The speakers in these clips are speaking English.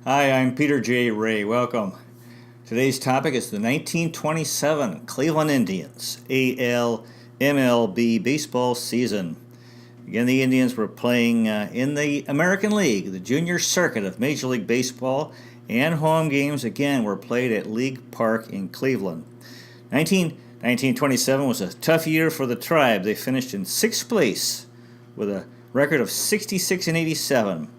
Hi, I'm Peter J. Ray. Welcome. Today's topic is the 1927 Cleveland Indians AL MLB baseball season. Again, the Indians were playing in the American League, the junior circuit of Major League Baseball, and home games again were played at League Park in Cleveland. 1927 was a tough year for the Tribe. They finished in sixth place with a record of 66 and 87.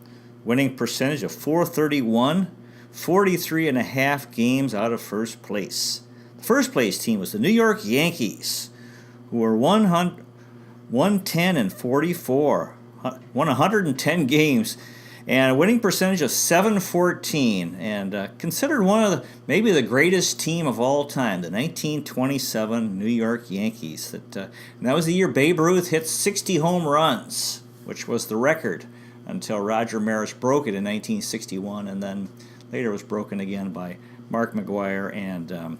Winning percentage of .431, 43 and a half games out of first place. The first place team was the New York Yankees, who were 110 and 44, won 110 games, and a winning percentage of .714, and considered one of maybe the greatest team of all time, the 1927 New York Yankees. And that was the year Babe Ruth hit 60 home runs, which was the record, until Roger Maris broke it in 1961, and then later was broken again by Mark McGwire and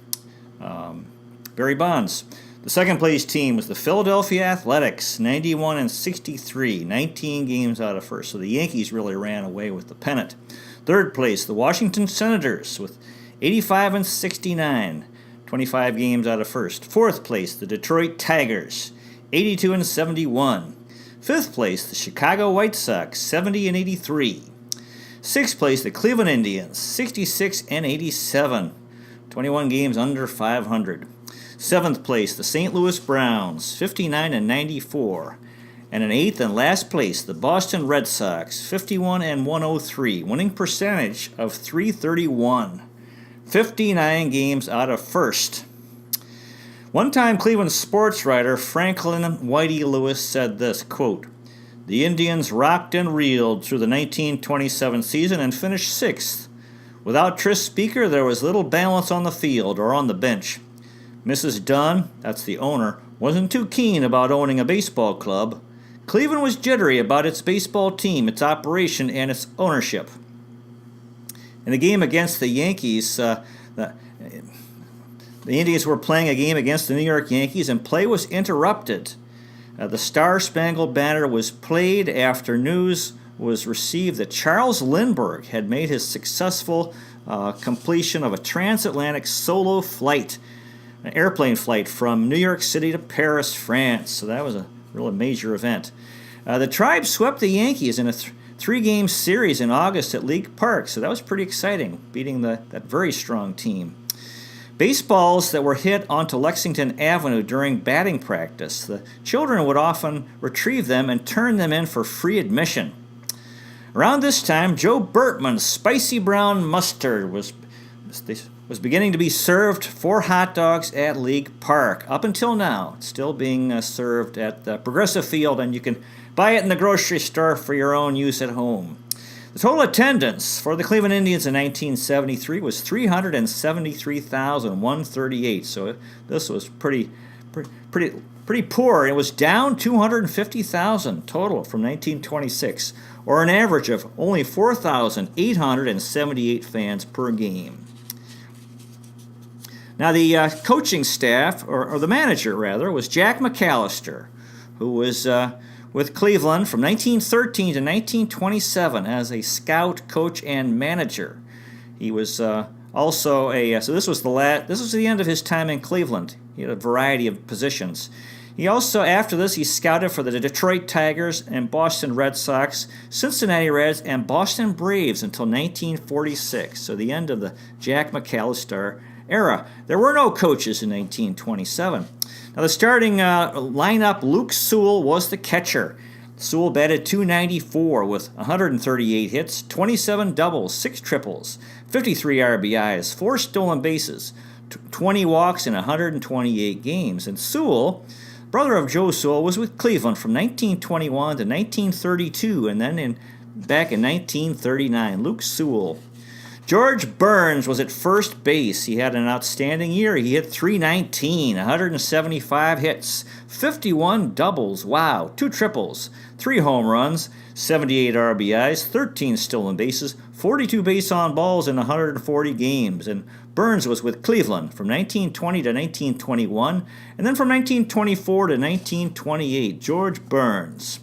Barry Bonds. The second place team was the Philadelphia Athletics, 91 and 63, 19 games out of first. So the Yankees really ran away with the pennant. Third place, the Washington Senators with 85 and 69, 25 games out of first. Fourth place, the Detroit Tigers, 82 and 71. Fifth place, the Chicago White Sox, 70 and 83. Sixth place, the Cleveland Indians, 66 and 87, 21 games under 500. Seventh place, the St. Louis Browns, 59 and 94. And in eighth and last place, the Boston Red Sox, 51 and 103, winning percentage of .331, 59 games out of first. One-time Cleveland sports writer Franklin Whitey Lewis said this, quote, "The Indians rocked and reeled through the 1927 season and finished sixth. Without Tris Speaker, there was little balance on the field or on the bench. Mrs. Dunn, that's the owner, wasn't too keen about owning a baseball club. Cleveland was jittery about its baseball team, its operation, and its ownership." In the game against the Yankees, the Indians were playing a game against the New York Yankees, and play was interrupted. The Star-Spangled Banner was played after news was received that Charles Lindbergh had made his successful completion of a transatlantic solo flight, an airplane flight from New York City to Paris, France. So that was a really major event. The Tribe swept the Yankees in a three-game series in August at League Park, so that was pretty exciting, beating that very strong team. Baseballs that were hit onto Lexington Avenue during batting practice, the children would often retrieve them and turn them in for free admission. Around this time, Joe Bertman's spicy brown mustard was beginning to be served for hot dogs at League Park. Up until now, it's still being served at the Progressive Field, and you can buy it in the grocery store for your own use at home. The total attendance for the Cleveland Indians in 1973 was 373,138, so this was pretty poor. It was down 250,000 total from 1926, or an average of only 4,878 fans per game. Now the coaching staff, or the manager rather, was Jack McAllister, who was with Cleveland from 1913 to 1927 as a scout, coach, and manager. He was also so this was the end of his time in Cleveland. He had a variety of positions. He also, after this, he scouted for the Detroit Tigers and Boston Red Sox, Cincinnati Reds, and Boston Braves until 1946, so the end of the Jack McAllister era. There were no coaches in 1927. Now the starting lineup, Luke Sewell was the catcher. Sewell batted .294 with 138 hits, 27 doubles, 6 triples, 53 RBIs, 4 stolen bases, 20 walks in 128 games. And Sewell, brother of Joe Sewell, was with Cleveland from 1921 to 1932, and then back in 1939. Luke Sewell. George Burns was at first base. He had an outstanding year. He hit .319, 175 hits, 51 doubles, wow, 2 triples, 3 home runs, 78 RBIs, 13 stolen bases, 42 base on balls in 140 games. And Burns was with Cleveland from 1920 to 1921, and then from 1924 to 1928. George Burns.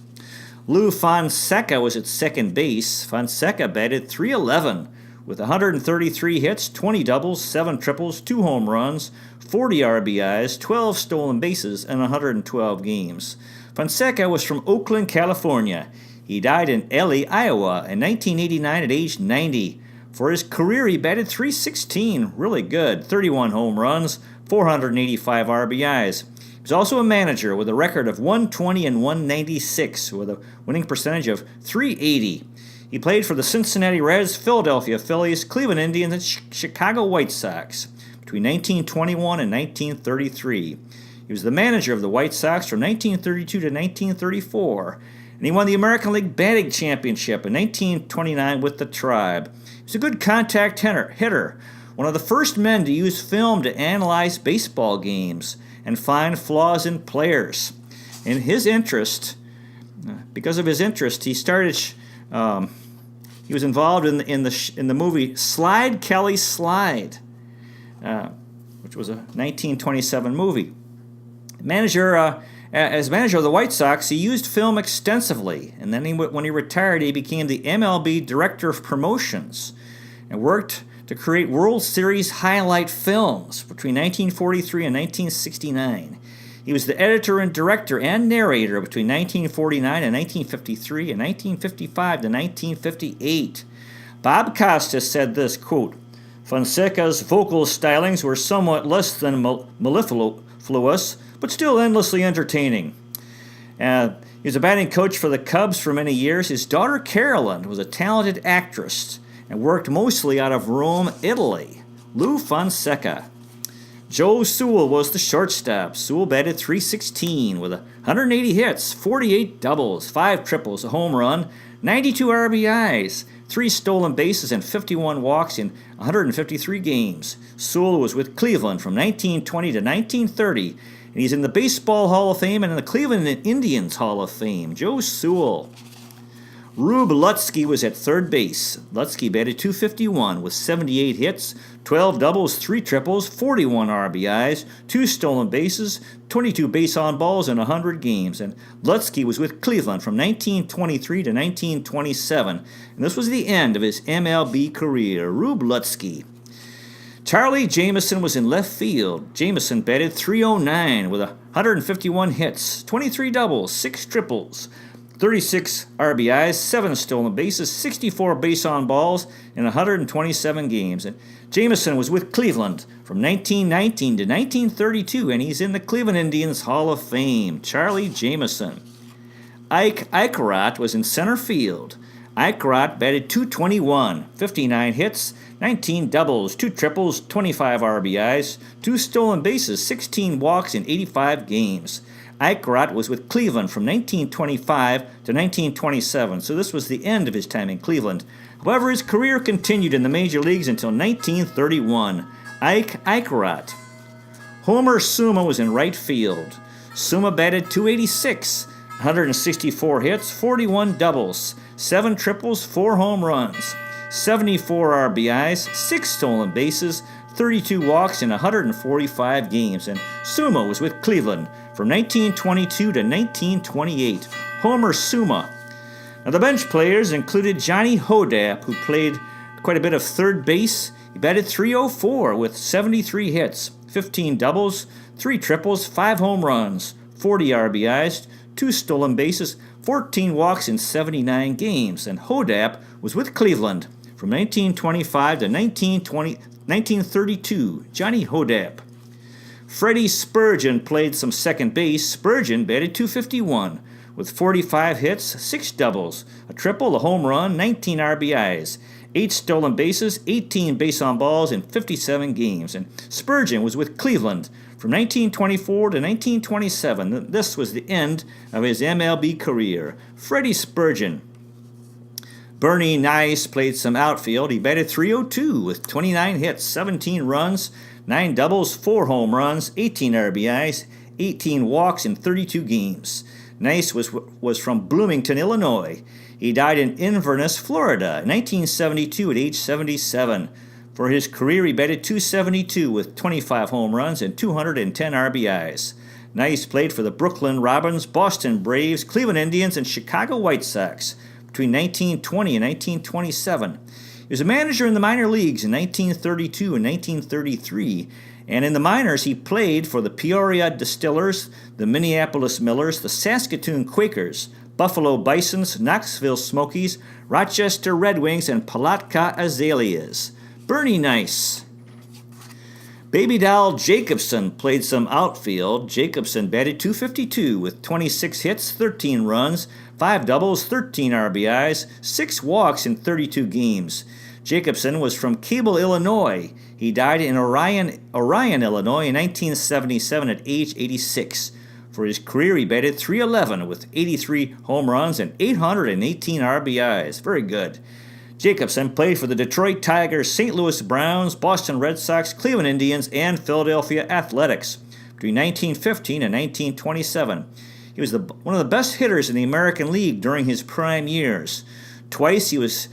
Lou Fonseca was at second base. Fonseca batted .311 with 133 hits, 20 doubles, 7 triples, 2 home runs, 40 RBIs, 12 stolen bases, and 112 games. Fonseca was from Oakland, California. He died in Ely, Iowa in 1989 at age 90. For his career, he batted .316, really good, 31 home runs, 485 RBIs. He was also a manager with a record of 120 and 196 with a winning percentage of .380. He played for the Cincinnati Reds, Philadelphia Phillies, Cleveland Indians, and Chicago White Sox between 1921 and 1933. He was the manager of the White Sox from 1932 to 1934, and he won the American League Batting Championship in 1929 with the Tribe. He was a good contact hitter, one of the first men to use film to analyze baseball games and find flaws in players. In his interest, because of his interest, he started. He was involved in the movie Slide Kelly Slide, which was a 1927 movie. As manager of the White Sox, he used film extensively, and then when he retired, he became the MLB Director of Promotions and worked to create World Series highlight films between 1943 and 1969. He was the editor and director and narrator between 1949 and 1953 and 1955 to 1958. Bob Costas said this, quote, Fonseca's vocal stylings were somewhat less than mellifluous, but still endlessly entertaining. He was a batting coach for the Cubs for many years. His daughter Carolyn was a talented actress and worked mostly out of Rome, Italy. Lou Fonseca. Joe Sewell was the shortstop. Sewell batted .316 with 180 hits, 48 doubles, 5 triples, a home run, 92 RBIs, 3 stolen bases, and 51 walks in 153 games. Sewell was with Cleveland from 1920 to 1930, and he's in the Baseball Hall of Fame and in the Cleveland Indians Hall of Fame. Joe Sewell. Rube Lutzke was at third base. Lutzke batted .251 with 78 hits, 12 doubles, 3 triples, 41 RBIs, 2 stolen bases, 22 base on balls in 100 games. And Lutzke was with Cleveland from 1923 to 1927. And this was the end of his MLB career. Rube Lutzke. Charlie Jameson was in left field. Jameson batted .309 with 151 hits, 23 doubles, 6 triples, 36 RBIs, 7 stolen bases, 64 base on balls in 127 games. And Jameson was with Cleveland from 1919 to 1932, and he's in the Cleveland Indians Hall of Fame. Charlie Jameson. Ike Eicherot was in center field. Eicherot batted .221, 59 hits, 19 doubles, 2 triples, 25 RBIs, 2 stolen bases, 16 walks in 85 games. Eicherot was with Cleveland from 1925 to 1927, so this was the end of his time in Cleveland. However, his career continued in the major leagues until 1931. Ike Eicherot. Homer Suma was in right field. Suma batted .286, 164 hits, 41 doubles, 7 triples, 4 home runs, 74 RBIs, 6 stolen bases, 32 walks in 145 games, and Suma was with Cleveland from 1922 to 1928. Homer Suma. Now, the bench players included Johnny Hodap, who played quite a bit of third base. He batted .304 with 73 hits, 15 doubles, 3 triples, 5 home runs, 40 RBIs, 2 stolen bases, 14 walks in 79 games, and Hodap was with Cleveland from 1925 to 1932. Johnny Hodap. Freddie Spurgeon played some second base. Spurgeon batted .251 with 45 hits, 6 doubles, a triple, a home run, 19 RBIs, 8 stolen bases, 18 base on balls in 57 games. And Spurgeon was with Cleveland from 1924 to 1927. This was the end of his MLB career. Freddie Spurgeon. Bernie Nice played some outfield. He batted .302 with 29 hits, 17 runs, 9 doubles, 4 home runs, 18 RBIs, 18 walks in 32 games. Nice was from Bloomington, Illinois. He died in Inverness, Florida in 1972 at age 77. For his career, he batted .272 with 25 home runs and 210 RBIs. Nice played for the Brooklyn Robins, Boston Braves, Cleveland Indians, and Chicago White Sox between 1920 and 1927. He He was a manager in the minor leagues in 1932 and 1933, and in the minors he played for the Peoria Distillers, the Minneapolis Millers, the Saskatoon Quakers, Buffalo Bisons, Knoxville Smokies, Rochester Red Wings, and Palatka Azaleas. Bernie Nice. Baby Doll Jacobson played some outfield. Jacobson batted .252 with 26 hits, 13 runs, 5 doubles, 13 RBIs, 6 walks in 32 games. Jacobson was from Cable, Illinois. He died in Orion, Illinois in 1977 at age 86. For his career, he batted .311 with 83 home runs and 818 RBIs. Very good. Jacobson played for the Detroit Tigers, St. Louis Browns, Boston Red Sox, Cleveland Indians, and Philadelphia Athletics between 1915 and 1927. He was one of the best hitters in the American League during his prime years. Twice he was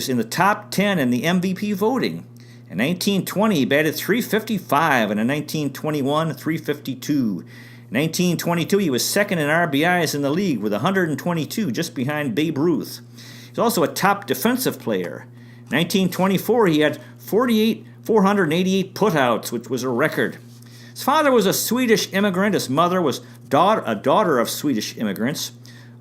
in the top 10 in the MVP voting. In 1920, he batted .355, and in 1921, .352. In 1922, he was second in RBIs in the league with 122, just behind Babe Ruth. He's also a top defensive player. In 1924, he had 488 putouts, which was a record. His father was a Swedish immigrant. His mother was a daughter of Swedish immigrants.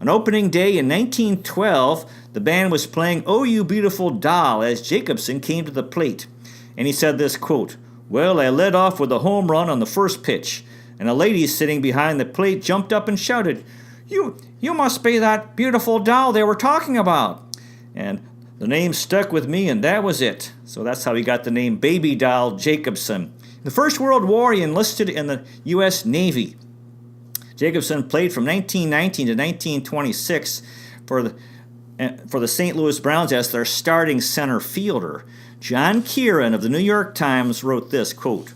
On opening day in 1912, the band was playing "Oh You Beautiful Doll" as Jacobson came to the plate. And he said this, quote, "Well, I led off with a home run on the first pitch, and a lady sitting behind the plate jumped up and shouted, 'You must be that beautiful doll they were talking about.' And the name stuck with me, and that was it." So that's how he got the name Baby Doll Jacobson. In the First World War, he enlisted in the U.S. Navy. Jacobson played from 1919 to 1926 for the St. Louis Browns as their starting center fielder. John Kieran of the New York Times wrote this, quote,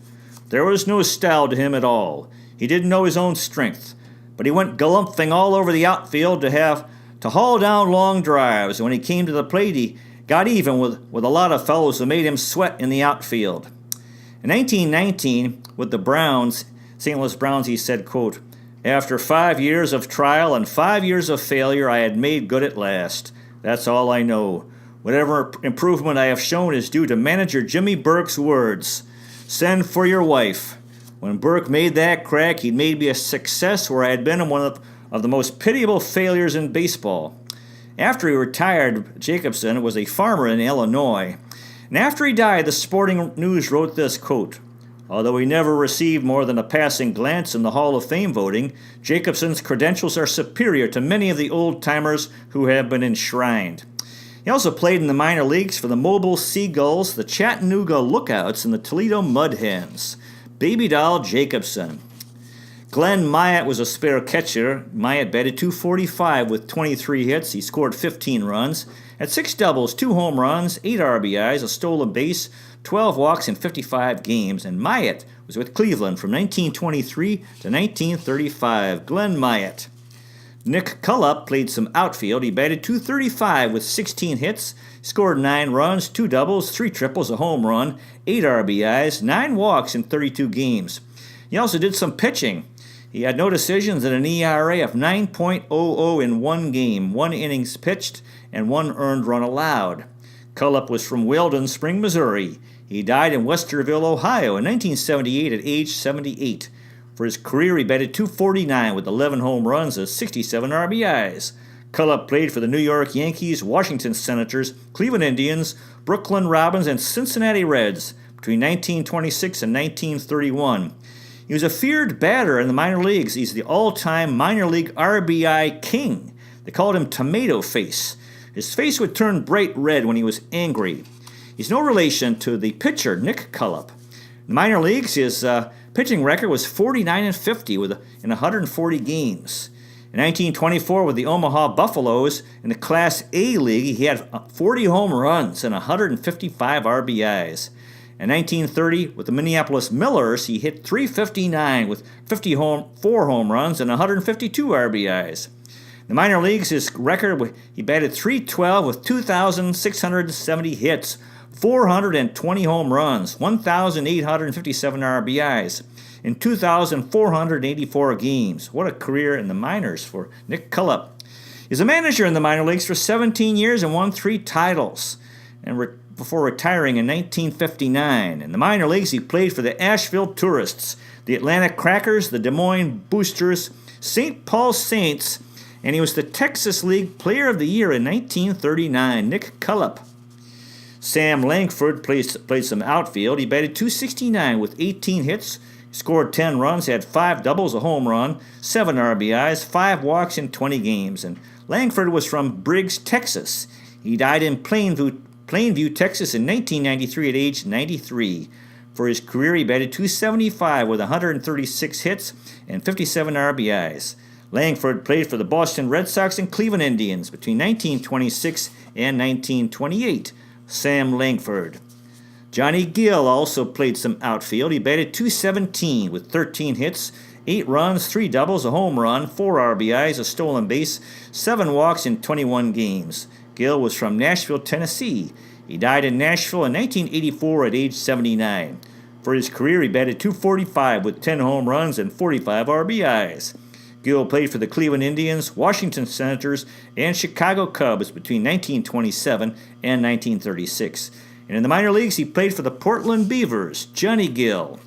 "There was no style to him at all. He didn't know his own strength, but he went galumphing all over the outfield to haul down long drives. When he came to the plate, he got even with a lot of fellows who made him sweat in the outfield." In 1919, with the Browns, St. Louis Browns, he said, quote, "After 5 years of trial and 5 years of failure, I had made good at last. That's all I know. Whatever improvement I have shown is due to manager Jimmy Burke's words, 'Send for your wife.' When Burke made that crack, he'd made me a success where I had been one of the most pitiable failures in baseball." After he retired, Jacobson was a farmer in Illinois. And after he died, the Sporting News wrote this, quote, "Although he never received more than a passing glance in the Hall of Fame voting, Jacobson's credentials are superior to many of the old-timers who have been enshrined." He also played in the minor leagues for the Mobile Seagulls, the Chattanooga Lookouts, and the Toledo Mud Hens. Baby Doll Jacobson. Glenn Myatt was a spare catcher. Myatt batted .245 with 23 hits. He scored 15 runs, had 6 doubles, 2 home runs, 8 RBIs, a stolen base, 12 walks in 55 games. And Myatt was with Cleveland from 1923 to 1935. Glenn Myatt. Nick Cullop played some outfield. He batted .235 with 16 hits, scored 9 runs, 2 doubles, 3 triples, a home run, 8 RBIs, 9 walks in 32 games. He also did some pitching. He had no decisions and an ERA of 9.00 in 1 game, 1 innings pitched, and 1 earned run allowed. Cullop was from Weldon Spring, Missouri. He died in Westerville, Ohio in 1978 at age 78. For his career, he batted .249 with 11 home runs and 67 RBIs. Cullop played for the New York Yankees, Washington Senators, Cleveland Indians, Brooklyn Robins, and Cincinnati Reds between 1926 and 1931. He was a feared batter in the minor leagues. He's the all-time minor league RBI king. They called him Tomato Face. His face would turn bright red when he was angry. He's no relation to the pitcher, Nick Cullop. In the minor leagues, his pitching record was 49-50 in 140 games. In 1924, with the Omaha Buffaloes in the Class A League, he had 40 home runs and 155 RBIs. In 1930, with the Minneapolis Millers, he hit .359 with 4 home runs and 152 RBIs. In the minor leagues, his record, he batted .312 with 2,670 hits, 420 home runs, 1,857 RBIs in 2,484 games. What a career in the minors for Nick Cullop. He's a manager in the minor leagues for 17 years and won 3 titles. And before retiring in 1959. In the minor leagues, he played for the Asheville Tourists, the Atlanta Crackers, the Des Moines Boosters, St. Paul Saints, and he was the Texas League Player of the Year in 1939. Nick Cullip. Sam Langford played some outfield. He batted .269 with 18 hits, scored 10 runs, had 5 doubles, a home run, 7 RBIs, 5 walks in 20 games. And Langford was from Briggs, Texas. He died in Plainview, Texas in 1993 at age 93. For his career, he batted .275 with 136 hits and 57 RBIs. Langford played for the Boston Red Sox and Cleveland Indians between 1926 and 1928. Sam Langford. Johnny Gill also played some outfield. He batted .217 with 13 hits, 8 runs, 3 doubles, a home run, 4 RBIs, a stolen base, 7 walks in 21 games. Gill was from Nashville, Tennessee. He died in Nashville in 1984 at age 79. For his career, he batted .245 with 10 home runs and 45 RBIs. Gill played for the Cleveland Indians, Washington Senators, and Chicago Cubs between 1927 and 1936. And in the minor leagues, he played for the Portland Beavers. Johnny Gill.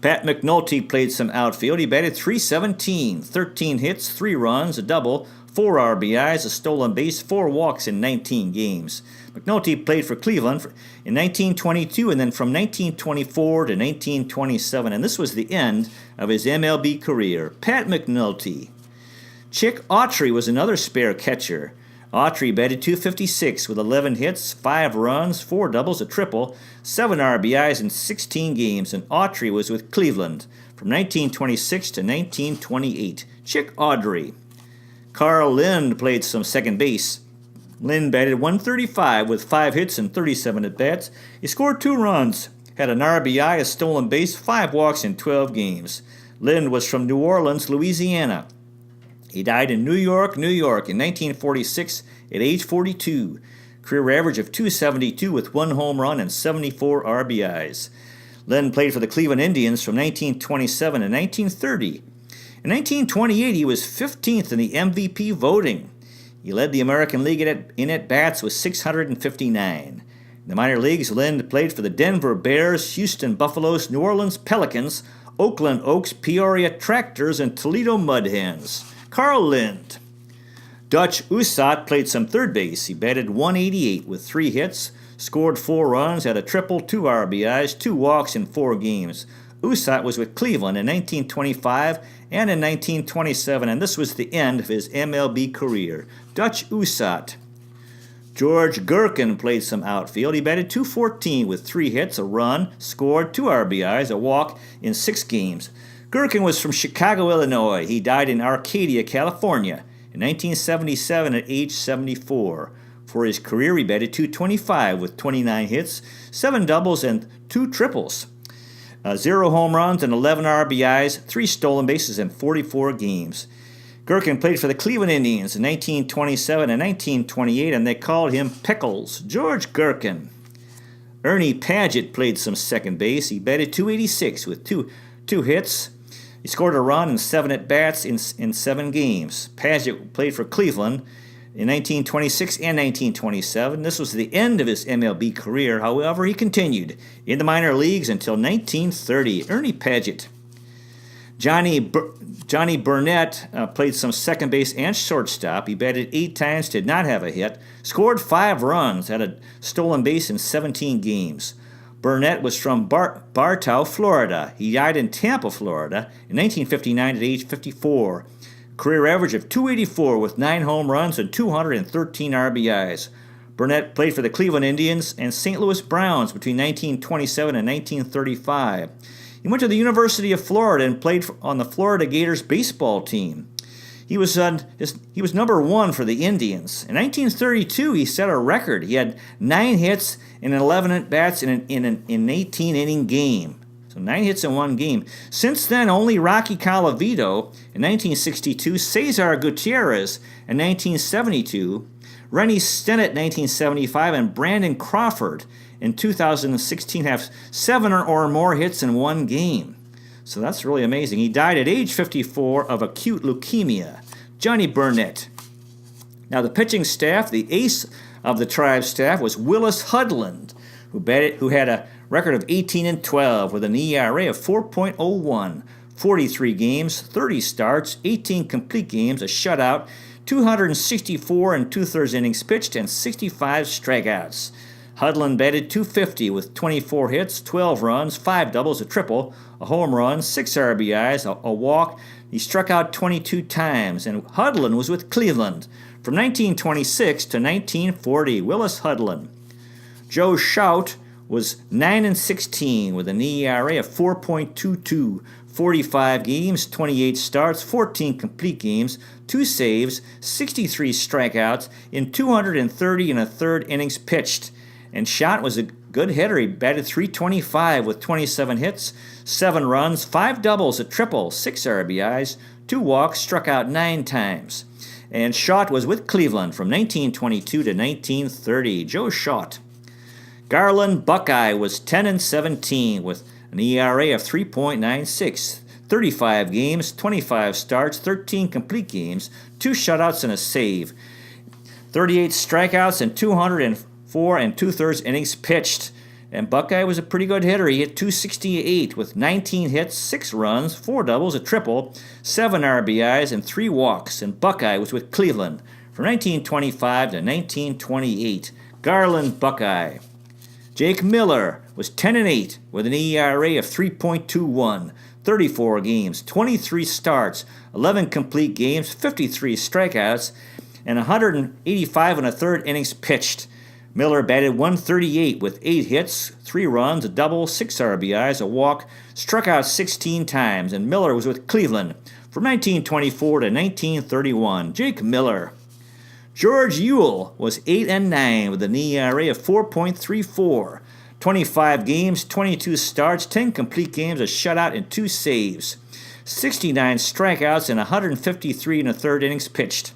Pat McNulty played some outfield. He batted .317, 13 hits, 3 runs, a double, 4 RBIs, a stolen base, 4 walks in 19 games. McNulty played for Cleveland in 1922 and then from 1924 to 1927, and this was the end of his MLB career. Pat McNulty. Chick Autry was another spare catcher. Autry batted .256 with 11 hits, 5 runs, 4 doubles, a triple, 7 RBIs in 16 games, and Autry was with Cleveland from 1926 to 1928. Chick Autry. Carl Lind played some second base. Lind batted .135 with 5 hits and 37 at-bats. He scored 2 runs, had an RBI, a stolen base, 5 walks in 12 games. Lind was from New Orleans, Louisiana. He died in New York in 1946 at age 42. Career average of .272 with 1 home run and 74 RBIs. Lind played for the Cleveland Indians from 1927 to 1930. In 1928, he was 15th in the MVP voting. He led the American League in at-bats with 659. In the minor leagues, Lind played for the Denver Bears, Houston Buffaloes, New Orleans Pelicans, Oakland Oaks, Peoria Tractors, and Toledo Mud Hens. Carl Lind. Dutch Usat played some third base. He batted .188 with 3 hits, scored 4 runs, had a triple, 2 RBIs, 2 walks in 4 games. Usat was with Cleveland in 1925 and in 1927, and this was the end of his MLB career. Dutch Usat. George Gherkin played some outfield. He batted .214 with 3 hits, a run, scored 2 RBIs, a walk in 6 games. Gherkin was from Chicago, Illinois. He died in Arcadia, California in 1977 at age 74. For his career, he batted .225 with 29 hits, 7 doubles, and 2 triples. 0 home runs and 11 RBIs, 3 stolen bases in 44 games. Gherkin played for the Cleveland Indians in 1927 and 1928, and they called him Pickles. George Gherkin. Ernie Padgett played some second base. He batted .286 with two hits. He scored a run and 7 at-bats in 7 games. Padgett played for Cleveland in 1926 and 1927. This was the end of his MLB career. However, he continued in the minor leagues until 1930. Ernie Padgett. Johnny Burnett played some second base and shortstop. He batted 8 times, did not have a hit, scored 5 runs, had a stolen base in 17 games. Burnett was from Bartow, Florida. He died in Tampa, Florida in 1959 at age 54. Career average of .284 with 9 home runs and 213 RBIs. Burnett played for the Cleveland Indians and St. Louis Browns between 1927 and 1935. He went to the University of Florida and played on the Florida Gators baseball team. He was number 1 for the Indians. In 1932, he set a record. He had 9 hits and 11 at-bats in an 18-inning game. So 9 hits in 1 game. Since then, only Rocky Colavito in 1962, Cesar Gutierrez in 1972, Rennie Stennett in 1975, and Brandon Crawford in 2016 have 7 or more hits in 1 game. So that's really amazing. He died at age 54 of acute leukemia. Johnny Burnett. Now the pitching staff, the ace of the Tribe staff was Willis Hudland, who had a record of 18-12 with an ERA of 4.01, 43 games, 30 starts, 18 complete games, a shutout, 264 and two-thirds innings pitched, and 65 strikeouts. Hudland batted .250 with 24 hits, 12 runs, 5 doubles, a triple, a home run, 6 RBIs, a walk. He struck out 22 times, and Hudland was with Cleveland from 1926 to 1940. Willis Hudland. Joe Shout was 9-16 with an ERA of 4.22, 45 games, 28 starts, 14 complete games, 2 saves, 63 strikeouts in 230 and a third innings pitched. And Schott was a good hitter. He batted .325 with 27 hits, 7 runs, 5 doubles, a triple, 6 RBIs, 2 walks, struck out 9 times. And Schott was with Cleveland from 1922 to 1930. Joe Schott. Garland Buckeye was 10-17 with an ERA of 3.96, 35 games, 25 starts, 13 complete games, 2 shutouts and a save, 38 strikeouts and 204 and two-thirds innings pitched. And Buckeye was a pretty good hitter. He hit .268 with 19 hits, 6 runs, 4 doubles, a triple, 7 RBIs, and 3 walks. And Buckeye was with Cleveland from 1925 to 1928. Garland Buckeye. Jake Miller was 10-8 with an ERA of 3.21, 34 games, 23 starts, 11 complete games, 53 strikeouts, and 185 and a third innings pitched. Miller batted .138 with 8 hits, 3 runs, a double, 6 RBIs, a walk, struck out 16 times, and Miller was with Cleveland from 1924 to 1931. Jake Miller. George Ewell was 8-9 with an ERA of 4.34, 25 games, 22 starts, 10 complete games, a shutout, and 2 saves, 69 strikeouts, and 153 and a third innings pitched.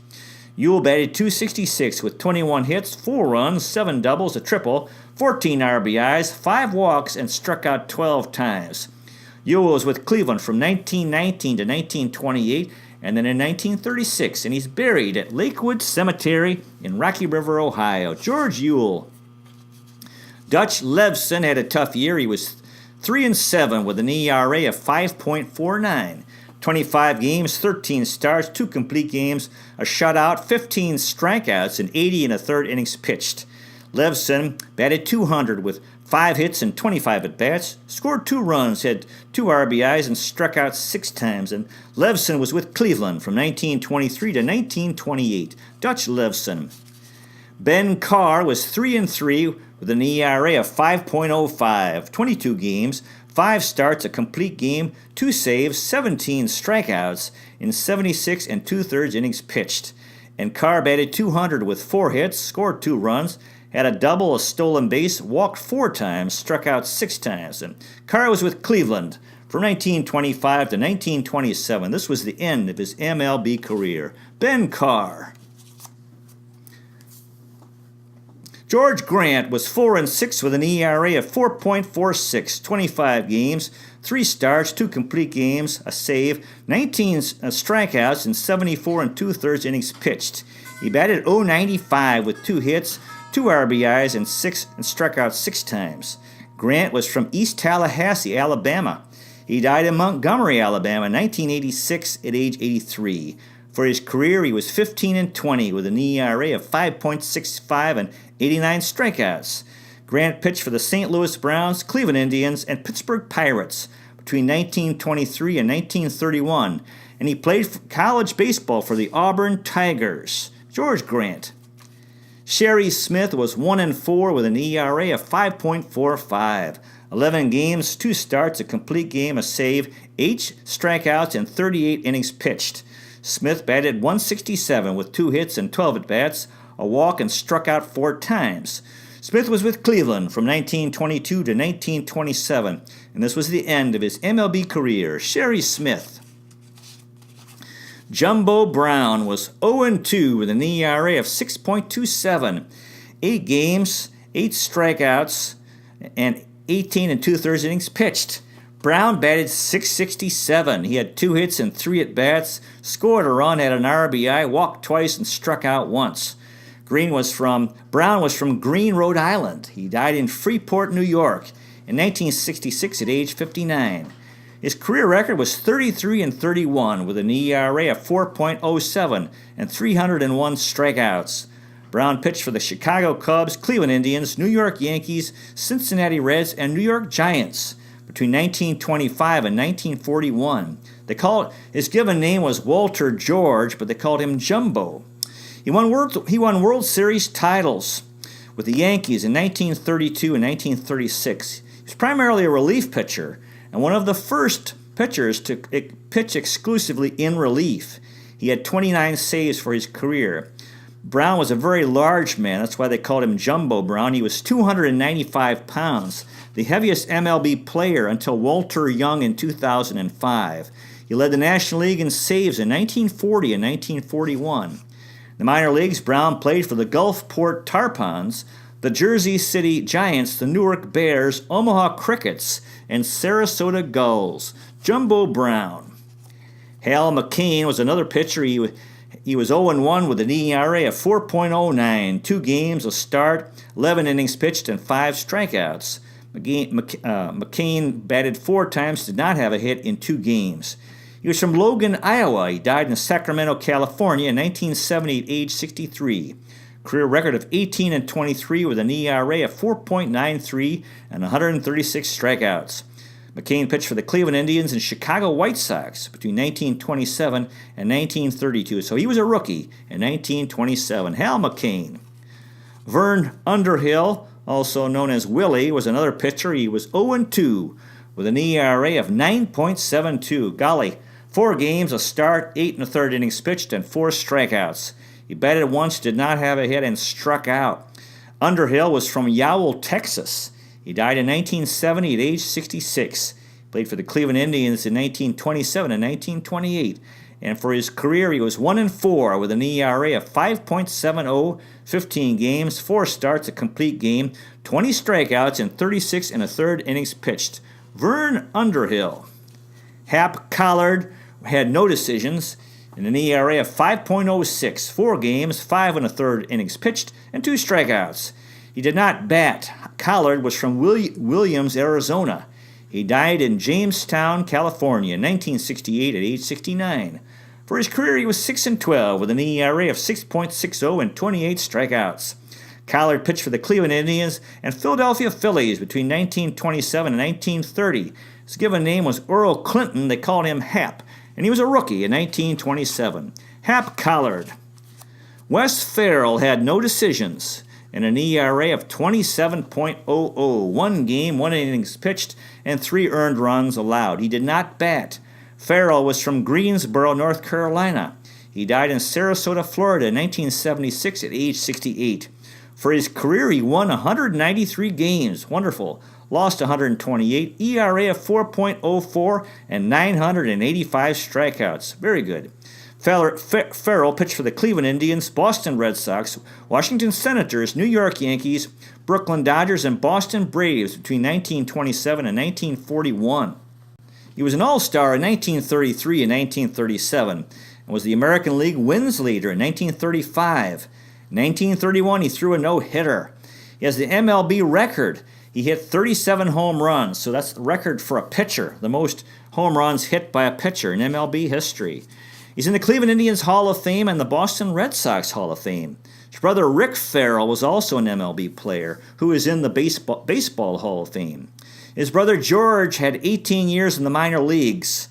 Ewell batted .266 with 21 hits, 4 runs, 7 doubles, a triple, 14 RBIs, 5 walks, and struck out 12 times. Ewell was with Cleveland from 1919 to 1928, and then in 1936, and he's buried at Lakewood Cemetery in Rocky River, Ohio. George Ewell. Dutch Levson had a tough year. He was 3-7 with an ERA of 5.49. 25 games, 13 starts, 2 complete games, a shutout, 15 strikeouts, and 80 and a third innings pitched. Levson batted .200 with 5 hits and 25 at-bats, scored 2 runs, had 2 RBIs, and struck out 6 times. And Levson was with Cleveland from 1923 to 1928. Dutch Levson. Ben Carr was 3-3 with an ERA of 5.05, 22 games, 5 starts, a complete game, 2 saves, 17 strikeouts in 76 and two-thirds innings pitched. And Carr batted .200 with 4 hits, scored 2 runs, had a double, a stolen base, walked 4 times, struck out 6 times. And Carr was with Cleveland from 1925 to 1927. This was the end of his MLB career. Ben Carr. George Grant was 4-6 with an ERA of 4.46, 25 games, 3 starts, 2 complete games, a save, 19 strikeouts, and 74 and two-thirds innings pitched. He batted .095 with 2 hits, 2 RBIs, and struck out 6 times. Grant was from East Tallahassee, Alabama. He died in Montgomery, Alabama in 1986 at age 83. For his career, he was 15-20 with an ERA of 5.65 and 89 strikeouts. Grant pitched for the St. Louis Browns, Cleveland Indians, and Pittsburgh Pirates between 1923 and 1931, and he played college baseball for the Auburn Tigers. George Grant. Sherry Smith was 1-4 with an ERA of 5.45. 11 games, 2 starts, a complete game, a save, 8 strikeouts, and 38 innings pitched. Smith batted .167 with 2 hits and 12 at-bats, a walk, and struck out 4 times. Smith was with Cleveland from 1922 to 1927, and this was the end of his MLB career. Sherry Smith. Jumbo Brown was 0-2 with an ERA of 6.27, 8 games, 8 strikeouts, and 18 and two-thirds innings pitched. Brown batted .667. He had 2 hits and 3 at-bats, scored a run, had an RBI, walked twice, and struck out once. Brown was from Greene, Rhode Island. He died in Freeport, New York in 1966 at age 59. His career record was 33-31 with an ERA of 4.07 and 301 strikeouts. Brown pitched for the Chicago Cubs, Cleveland Indians, New York Yankees, Cincinnati Reds, and New York Giants between 1925 and 1941. His given name was Walter George, but they called him Jumbo. He won World Series titles with the Yankees in 1932 and 1936. He was primarily a relief pitcher and one of the first pitchers to pitch exclusively in relief. He had 29 saves for his career. Brown was a very large man. That's why they called him Jumbo Brown. He was 295 pounds, the heaviest MLB player until Walter Young in 2005. He led the National League in saves in 1940 and 1941. In the minor leagues, Brown played for the Gulfport Tarpons, the Jersey City Giants, the Newark Bears, Omaha Crickets, and Sarasota Gulls. Jumbo Brown. Hal McCain was another pitcher. He was 0-1 with an ERA of 4.09, 2 games, a start, 11 innings pitched, and 5 strikeouts. McCain batted 4 times, did not have a hit in 2 games. He was from Logan, Iowa. He died in Sacramento, California in 1970 at age 63. Career record of 18-23 with an ERA of 4.93 and 136 strikeouts. McCain pitched for the Cleveland Indians and Chicago White Sox between 1927 and 1932, so he was a rookie in 1927. Hal McCain. Vern Underhill, also known as Willie, was another pitcher. He was 0-2 with an ERA of 9.72. Golly, 4 games, a start, 8 1/3 innings pitched, and 4 strikeouts. He batted once, did not have a hit, and struck out. Underhill was from Yowl, Texas. He died in 1970 at age 66. He played for the Cleveland Indians in 1927 and 1928. And for his career, he was 1-4 with an ERA of 5.70, 15 games, 4 starts, a complete game, 20 strikeouts, and 36 1/3 innings pitched. Vern Underhill. Hap Collard had no decisions and an ERA of 5.06, 4 games, 5 1/3 innings pitched, and 2 strikeouts. He did not bat. Collard was from Williams, Arizona. He died in Jamestown, California in 1968 at age 69. For his career, he was 6-12 with an ERA of 6.60 and 28 strikeouts. Collard pitched for the Cleveland Indians and Philadelphia Phillies between 1927 and 1930. His given name was Earl Clinton. They called him Hap, and he was a rookie in 1927. Hap Collard. Wes Ferrell had no decisions and an ERA of 27.00, 1 game, 1 innings pitched, and 3 earned runs allowed. He did not bat. Ferrell was from Greensboro, North Carolina. He died in Sarasota, Florida in 1976 at age 68. For his career, he won 193 games. Wonderful. Lost 128, ERA of 4.04, and 985 strikeouts. Very good. Ferrell pitched for the Cleveland Indians, Boston Red Sox, Washington Senators, New York Yankees, Brooklyn Dodgers, and Boston Braves between 1927 and 1941. He was an All-Star in 1933 and 1937 and was the American League wins leader in 1935. In 1931, he threw a no-hitter. He has the MLB record. He hit 37 home runs, so that's the record for a pitcher, the most home runs hit by a pitcher in MLB history. He's in the Cleveland Indians Hall of Fame and the Boston Red Sox Hall of Fame. His brother Rick Ferrell was also an MLB player who is in the Baseball Hall of Fame. His brother George had 18 years in the minor leagues.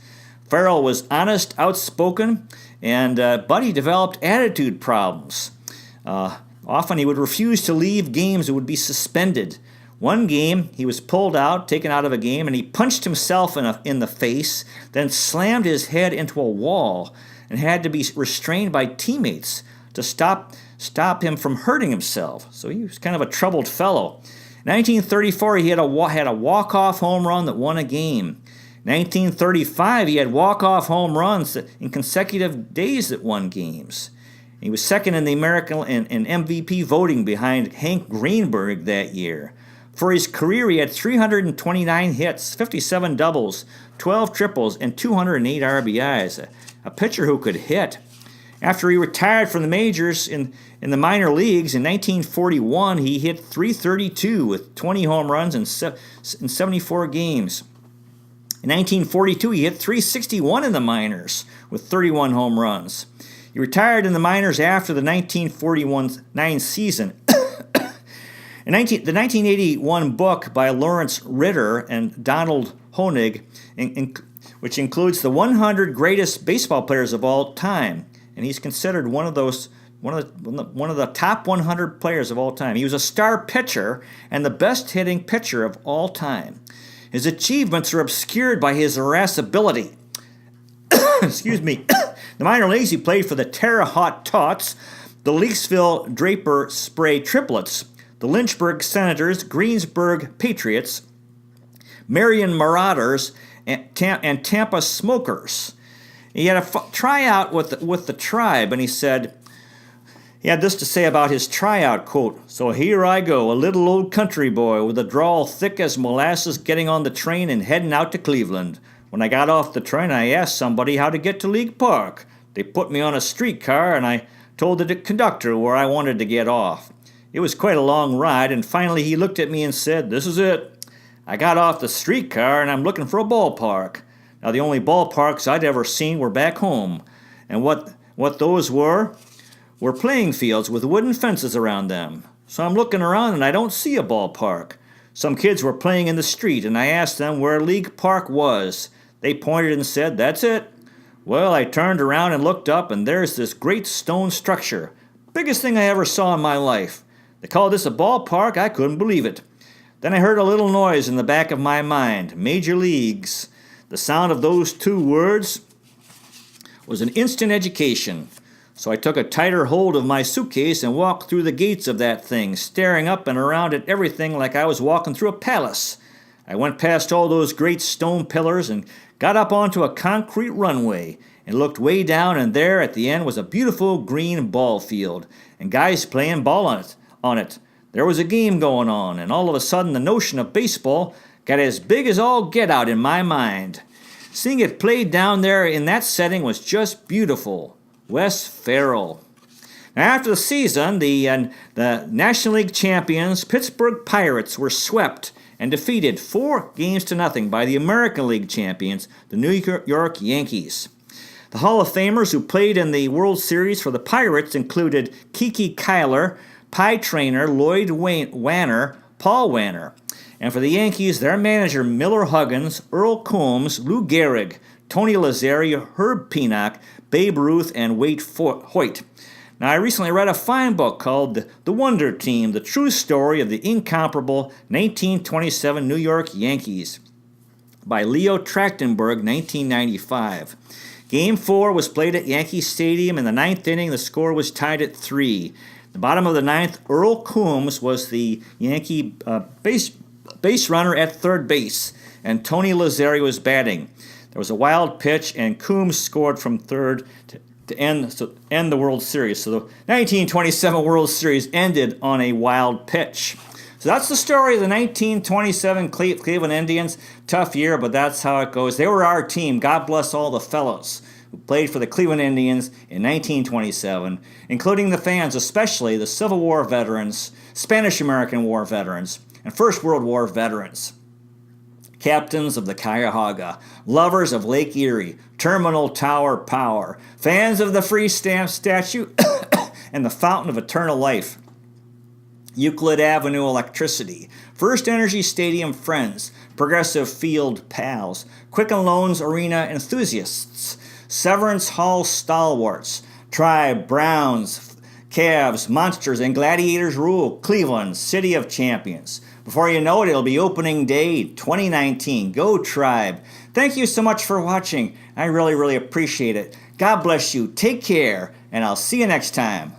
Ferrell was honest, outspoken, but he developed attitude problems. Often he would refuse to leave games and would be suspended. One game, he was pulled out, taken out of a game, and he punched himself in the face, then slammed his head into a wall and had to be restrained by teammates to stop him from hurting himself. So he was kind of a troubled fellow. In 1934, he had a walk-off home run that won a game. 1935, he had walk-off home runs in consecutive days that won games. He was second in the American in MVP voting behind Hank Greenberg that year. For his career, he had 329 hits, 57 doubles, 12 triples, and 208 RBIs. A pitcher who could hit. After he retired from the majors in the minor leagues in 1941, he hit .332 with 20 home runs in 74 games. In 1942, he hit .361 in the minors with 31 home runs. He retired in the minors after the 1941-9 season. The 1981 book by Lawrence Ritter and Donald Honig, which includes the 100 greatest baseball players of all time, and he's considered one of the top 100 players of all time. He was a star pitcher and the best hitting pitcher of all time. His achievements are obscured by his irascibility. Excuse me. The minor leagues, he played for the Terre Haute Tots, the Leakesville Draper Spray Triplets, the Lynchburg Senators, Greensburg Patriots, Marion Marauders, and Tampa Smokers. He had a tryout with the Tribe, and he had this to say about his tryout, quote, "So here I go, a little old country boy with a drawl thick as molasses, getting on the train and heading out to Cleveland. When I got off the train, I asked somebody how to get to League Park. They put me on a streetcar, and I told the conductor where I wanted to get off. It was quite a long ride, and finally he looked at me and said, 'This is it.' I got off the streetcar, and I'm looking for a ballpark. Now, the only ballparks I'd ever seen were back home, and what those were playing fields with wooden fences around them. So I'm looking around, and I don't see a ballpark. Some kids were playing in the street, and I asked them where League Park was. They pointed and said, 'That's it.' Well, I turned around and looked up, and there's this great stone structure. Biggest thing I ever saw in my life. They called this a ballpark. I couldn't believe it. Then I heard a little noise in the back of my mind. Major Leagues. The sound of those two words was an instant education. So I took a tighter hold of my suitcase and walked through the gates of that thing, staring up and around at everything like I was walking through a palace. I went past all those great stone pillars and got up onto a concrete runway and looked way down, and there at the end was a beautiful green ball field and guys playing ball on it. There was a game going on, and all of a sudden the notion of baseball got as big as all get out in my mind. Seeing it played down there in that setting was just beautiful. Wes Farrell." Now, after the season, the National League champions, Pittsburgh Pirates, were swept and defeated 4-0 by the American League champions, the New York Yankees. The Hall of Famers who played in the World Series for the Pirates included Kiki Kyler, Pie Trainer Lloyd Wanner, Paul Wanner. And for the Yankees, their manager Miller Huggins, Earl Combs, Lou Gehrig, Tony Lazzeri, Herb Penock, Babe Ruth, and Wade Hoyt. Now, I recently read a fine book called The Wonder Team, the true story of the incomparable 1927 New York Yankees by Leo Trachtenberg, 1995. Game 4 was played at Yankee Stadium. In the ninth inning, the score was tied at 3. The bottom of the ninth, Earl Coombs was the Yankee base runner at third base, and Tony Lazzeri was batting. There was a wild pitch, and Coombs scored from third to end the World Series. So the 1927 World Series ended on a wild pitch. So that's the story of the 1927 Cleveland Indians. Tough year, but that's how it goes. They were our team. God bless all the fellows who played for the Cleveland Indians in 1927, including the fans, especially the Civil War veterans, Spanish-American War veterans, and First World War veterans. Captains of the Cuyahoga, lovers of Lake Erie, Terminal Tower Power, fans of the Free Stamp statue and the Fountain of Eternal Life, Euclid Avenue Electricity, First Energy Stadium friends, Progressive Field pals, Quicken Loans Arena enthusiasts, Severance Hall stalwarts, Tribe, Browns, Cavs, Monsters, and Gladiators rule Cleveland, City of Champions. Before you know it, it'll be opening day 2019. Go Tribe. Thank you so much for watching. I really, really appreciate it. God bless you. Take care, and I'll see you next time.